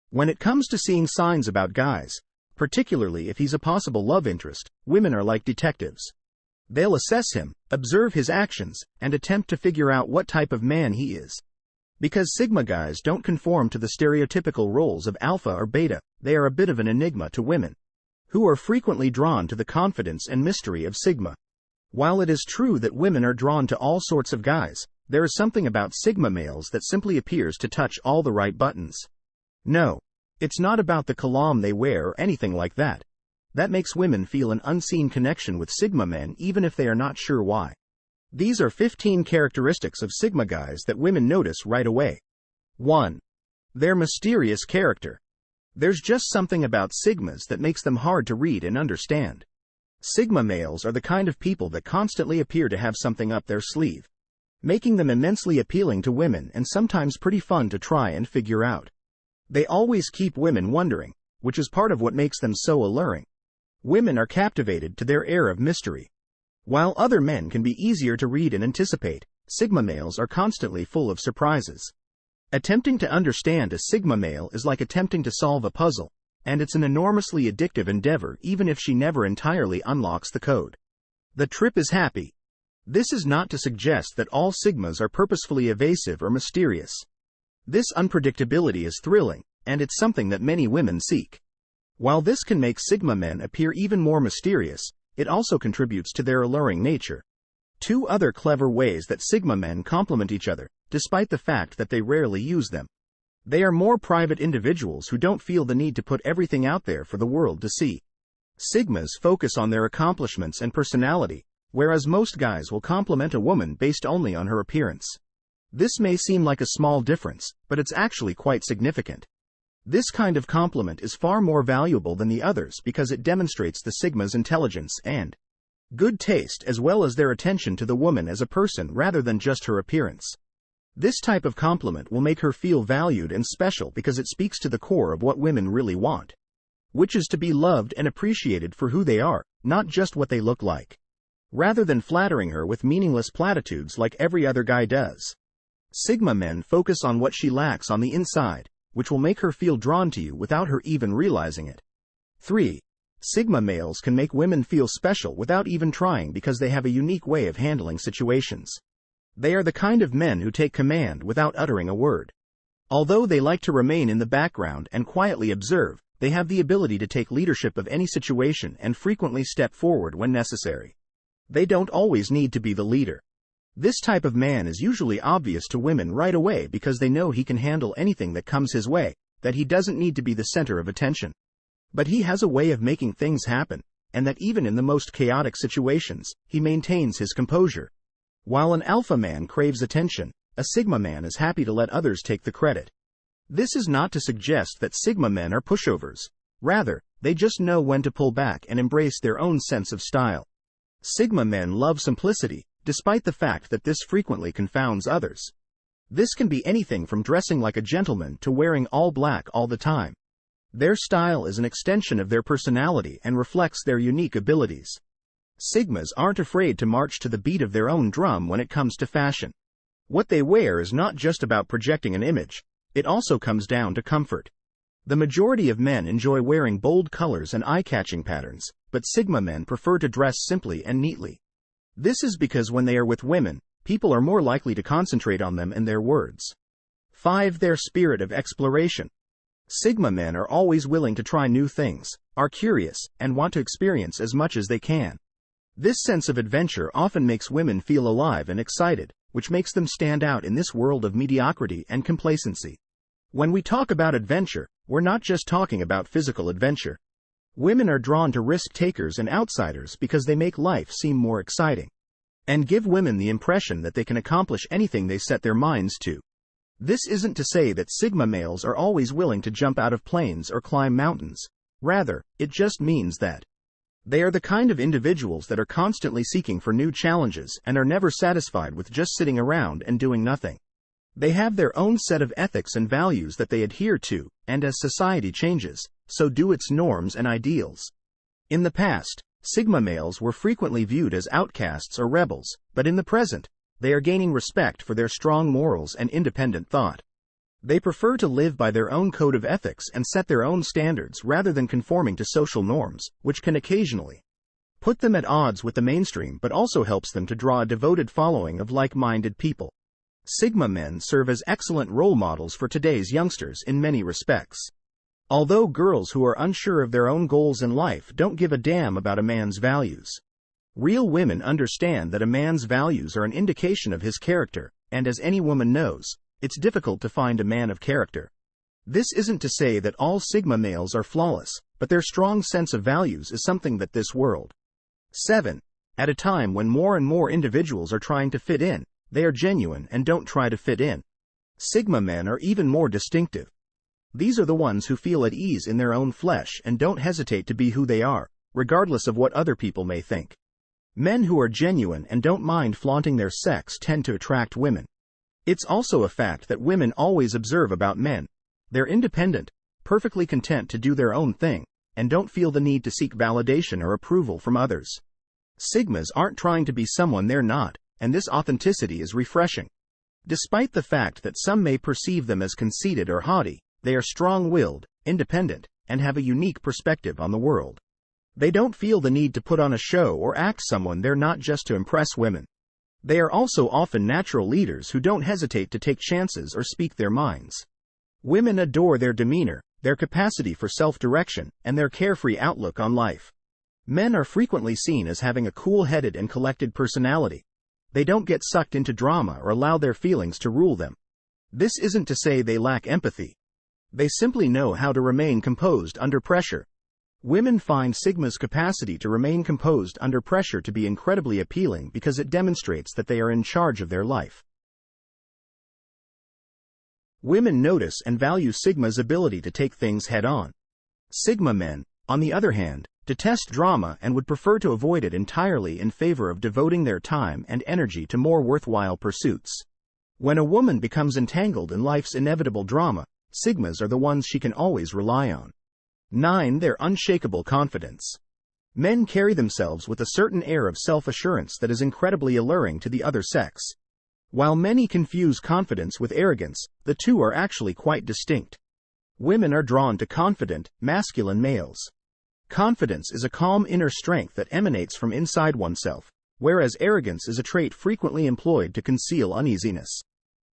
When it comes to seeing signs about guys, particularly if he's a possible love interest, women are like detectives. They'll assess him, observe his actions, and attempt to figure out what type of man he is. Because Sigma guys don't conform to the stereotypical roles of alpha or beta, they are a bit of an enigma to women, who are frequently drawn to the confidence and mystery of Sigma. While it is true that women are drawn to all sorts of guys, there is something about Sigma males that simply appears to touch all the right buttons. No, it's not about the cologne they wear or anything like that. That makes women feel an unseen connection with Sigma men even if they are not sure why. These are 15 characteristics of Sigma guys that women notice right away. 1. Their mysterious character. There's just something about Sigmas that makes them hard to read and understand. Sigma males are the kind of people that constantly appear to have something up their sleeve, making them immensely appealing to women and sometimes pretty fun to try and figure out. They always keep women wondering, which is part of what makes them so alluring. Women are captivated to their air of mystery. While other men can be easier to read and anticipate, Sigma males are constantly full of surprises. Attempting to understand a Sigma male is like attempting to solve a puzzle, and it's an enormously addictive endeavor even if she never entirely unlocks the code. The trip is happy. This is not to suggest that all Sigmas are purposefully evasive or mysterious. This unpredictability is thrilling, and it's something that many women seek. While this can make Sigma men appear even more mysterious, it also contributes to their alluring nature. 2 other clever ways that Sigma men complement each other, despite the fact that they rarely use them. They are more private individuals who don't feel the need to put everything out there for the world to see. Sigmas focus on their accomplishments and personality, whereas most guys will compliment a woman based only on her appearance. This may seem like a small difference, but it's actually quite significant. This kind of compliment is far more valuable than the others because it demonstrates the Sigma's intelligence and good taste as well as their attention to the woman as a person rather than just her appearance. This type of compliment will make her feel valued and special because it speaks to the core of what women really want, which is to be loved and appreciated for who they are, not just what they look like. Rather than flattering her with meaningless platitudes like every other guy does, Sigma men focus on what she lacks on the inside, which will make her feel drawn to you without her even realizing it. 3. Sigma males can make women feel special without even trying because they have a unique way of handling situations. They are the kind of men who take command without uttering a word. Although they like to remain in the background and quietly observe, they have the ability to take leadership of any situation and frequently step forward when necessary. They don't always need to be the leader. This type of man is usually obvious to women right away because they know he can handle anything that comes his way, that he doesn't need to be the center of attention. But he has a way of making things happen, and that even in the most chaotic situations, he maintains his composure. While an alpha man craves attention, a Sigma man is happy to let others take the credit. This is not to suggest that Sigma men are pushovers. Rather, they just know when to pull back and embrace their own sense of style. Sigma men love simplicity, despite the fact that this frequently confounds others. This can be anything from dressing like a gentleman to wearing all black all the time. Their style is an extension of their personality and reflects their unique abilities. Sigmas aren't afraid to march to the beat of their own drum when it comes to fashion. What they wear is not just about projecting an image, it also comes down to comfort. The majority of men enjoy wearing bold colors and eye-catching patterns, but Sigma men prefer to dress simply and neatly. This is because when they are with women, people are more likely to concentrate on them and their words. 5. Their spirit of exploration. Sigma men are always willing to try new things, are curious, and want to experience as much as they can. This sense of adventure often makes women feel alive and excited, which makes them stand out in this world of mediocrity and complacency. When we talk about adventure, we're not just talking about physical adventure. Women are drawn to risk-takers and outsiders because they make life seem more exciting, and give women the impression that they can accomplish anything they set their minds to. This isn't to say that Sigma males are always willing to jump out of planes or climb mountains. Rather, it just means that they are the kind of individuals that are constantly seeking for new challenges and are never satisfied with just sitting around and doing nothing. They have their own set of ethics and values that they adhere to, and as society changes, so do its norms and ideals. In the past, Sigma males were frequently viewed as outcasts or rebels, but in the present, they are gaining respect for their strong morals and independent thought. They prefer to live by their own code of ethics and set their own standards rather than conforming to social norms, which can occasionally put them at odds with the mainstream but also helps them to draw a devoted following of like-minded people. Sigma men serve as excellent role models for today's youngsters in many respects. Although girls who are unsure of their own goals in life don't give a damn about a man's values, real women understand that a man's values are an indication of his character, and as any woman knows, it's difficult to find a man of character. This isn't to say that all Sigma males are flawless, but their strong sense of values is something that this world. 7. At a time when more and more individuals are trying to fit in, they are genuine and don't try to fit in. Sigma men are even more distinctive. These are the ones who feel at ease in their own flesh and don't hesitate to be who they are, regardless of what other people may think. Men who are genuine and don't mind flaunting their sex tend to attract women. It's also a fact that women always observe about men. They're independent, perfectly content to do their own thing, and don't feel the need to seek validation or approval from others. Sigmas aren't trying to be someone they're not, and this authenticity is refreshing. Despite the fact that some may perceive them as conceited or haughty, they are strong-willed, independent, and have a unique perspective on the world. They don't feel the need to put on a show or act someone they're not just to impress women. They are also often natural leaders who don't hesitate to take chances or speak their minds. Women adore their demeanor, their capacity for self-direction, and their carefree outlook on life. Men are frequently seen as having a cool-headed and collected personality. They don't get sucked into drama or allow their feelings to rule them. This isn't to say they lack empathy. They simply know how to remain composed under pressure. Women find Sigma's capacity to remain composed under pressure to be incredibly appealing because it demonstrates that they are in charge of their life. Women notice and value Sigma's ability to take things head-on. Sigma men, on the other hand, detest drama and would prefer to avoid it entirely in favor of devoting their time and energy to more worthwhile pursuits. When a woman becomes entangled in life's inevitable drama, Sigmas are the ones she can always rely on. 9. Their unshakable confidence. Men carry themselves with a certain air of self-assurance that is incredibly alluring to the other sex. While many confuse confidence with arrogance, the two are actually quite distinct. Women are drawn to confident, masculine males. Confidence is a calm inner strength that emanates from inside oneself, whereas arrogance is a trait frequently employed to conceal uneasiness.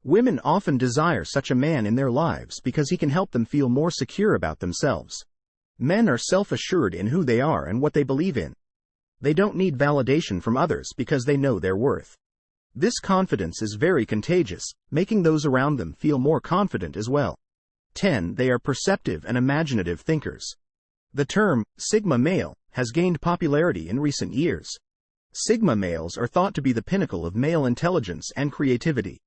Women often desire such a man in their lives because he can help them feel more secure about themselves. Men are self-assured in who they are and what they believe in. They don't need validation from others because they know their worth. This confidence is very contagious, making those around them feel more confident as well. 10. They are perceptive and imaginative thinkers. The term, Sigma male, has gained popularity in recent years. Sigma males are thought to be the pinnacle of male intelligence and creativity.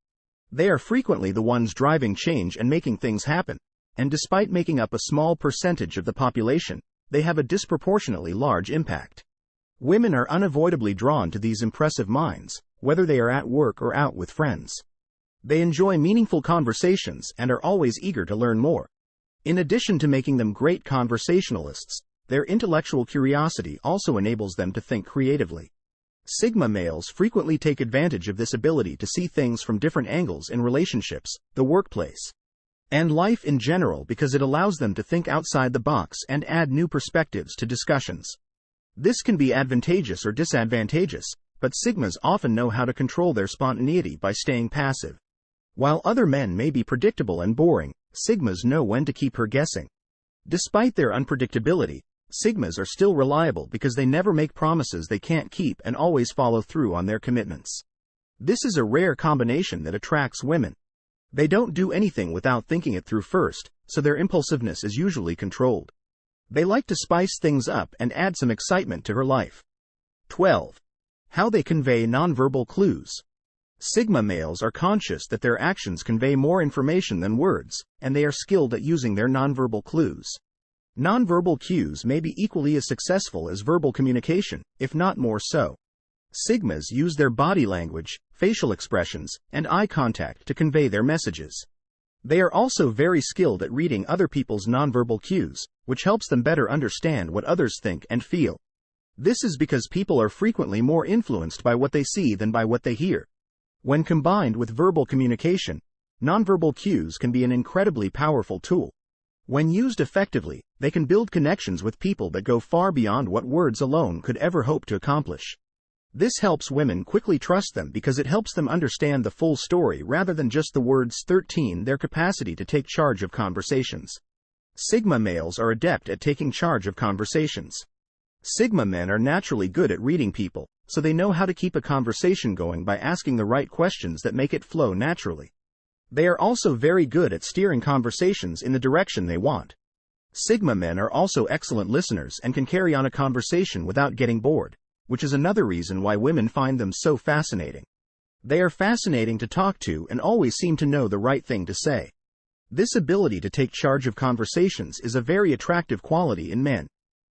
They are frequently the ones driving change and making things happen, and despite making up a small percentage of the population, they have a disproportionately large impact. Women are unavoidably drawn to these impressive minds, whether they are at work or out with friends. They enjoy meaningful conversations and are always eager to learn more. In addition to making them great conversationalists, their intellectual curiosity also enables them to think creatively. Sigma males frequently take advantage of this ability to see things from different angles in relationships, the workplace, and life in general because it allows them to think outside the box and add new perspectives to discussions. This can be advantageous or disadvantageous, but Sigmas often know how to control their spontaneity by staying passive. While other men may be predictable and boring, Sigmas know when to keep her guessing. Despite their unpredictability, Sigmas are still reliable because they never make promises they can't keep and always follow through on their commitments. This is a rare combination that attracts women. They don't do anything without thinking it through first, so their impulsiveness is usually controlled. They like to spice things up and add some excitement to her life. 12. How they convey nonverbal clues. Sigma males are conscious that their actions convey more information than words, and they are skilled at using their nonverbal clues. Nonverbal cues may be equally as successful as verbal communication, if not more so. Sigmas use their body language, facial expressions, and eye contact to convey their messages. They are also very skilled at reading other people's nonverbal cues, which helps them better understand what others think and feel. This is because people are frequently more influenced by what they see than by what they hear. When combined with verbal communication, Nonverbal cues can be an incredibly powerful tool. When used effectively, they can build connections with people that go far beyond what words alone could ever hope to accomplish. This helps women quickly trust them because it helps them understand the full story rather than just the words. 13. Their capacity to take charge of conversations. Sigma males are adept at taking charge of conversations. Sigma men are naturally good at reading people, so they know how to keep a conversation going by asking the right questions that make it flow naturally. They are also very good at steering conversations in the direction they want. Sigma men are also excellent listeners and can carry on a conversation without getting bored, which is another reason why women find them so fascinating. They are fascinating to talk to and always seem to know the right thing to say. This ability to take charge of conversations is a very attractive quality in men.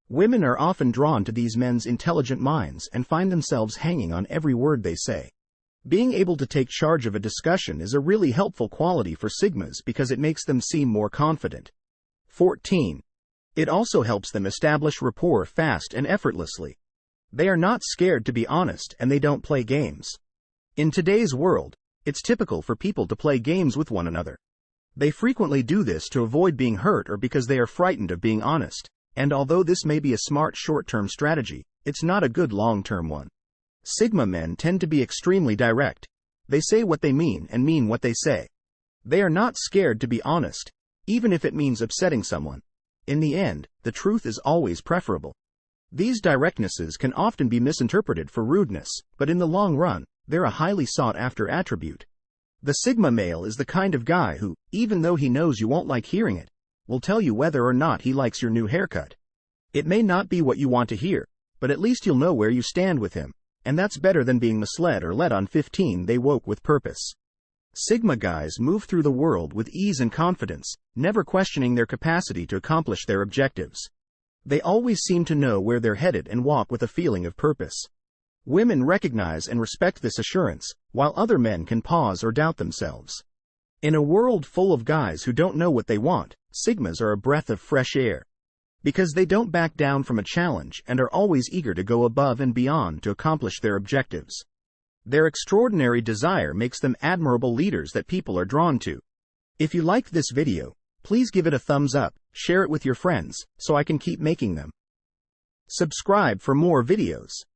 Women are often drawn to these men's intelligent minds and find themselves hanging on every word they say. Being able to take charge of a discussion is a really helpful quality for Sigmas because it makes them seem more confident. 14. It also helps them establish rapport fast and effortlessly. They are not scared to be honest and they don't play games. In today's world, it's typical for people to play games with one another. They frequently do this to avoid being hurt or because they are frightened of being honest, and although this may be a smart short-term strategy, it's not a good long-term one. Sigma men tend to be extremely direct. They say what they mean and mean what they say. They are not scared to be honest, even if it means upsetting someone. In the end, the truth is always preferable. These directnesses can often be misinterpreted for rudeness, but in the long run, they're a highly sought-after attribute. The Sigma male is the kind of guy who, even though he knows you won't like hearing it, will tell you whether or not he likes your new haircut. It may not be what you want to hear, but at least you'll know where you stand with him. And that's better than being misled or led on. 15. They woke with purpose. Sigma guys move through the world with ease and confidence, never questioning their capacity to accomplish their objectives. They always seem to know where they're headed and walk with a feeling of purpose. Women recognize and respect this assurance, while other men can pause or doubt themselves. In a world full of guys who don't know what they want, Sigmas are a breath of fresh air. Because they don't back down from a challenge and are always eager to go above and beyond to accomplish their objectives. Their extraordinary desire makes them admirable leaders that people are drawn to. If you liked this video, please give it a thumbs up, share it with your friends, so I can keep making them. Subscribe for more videos.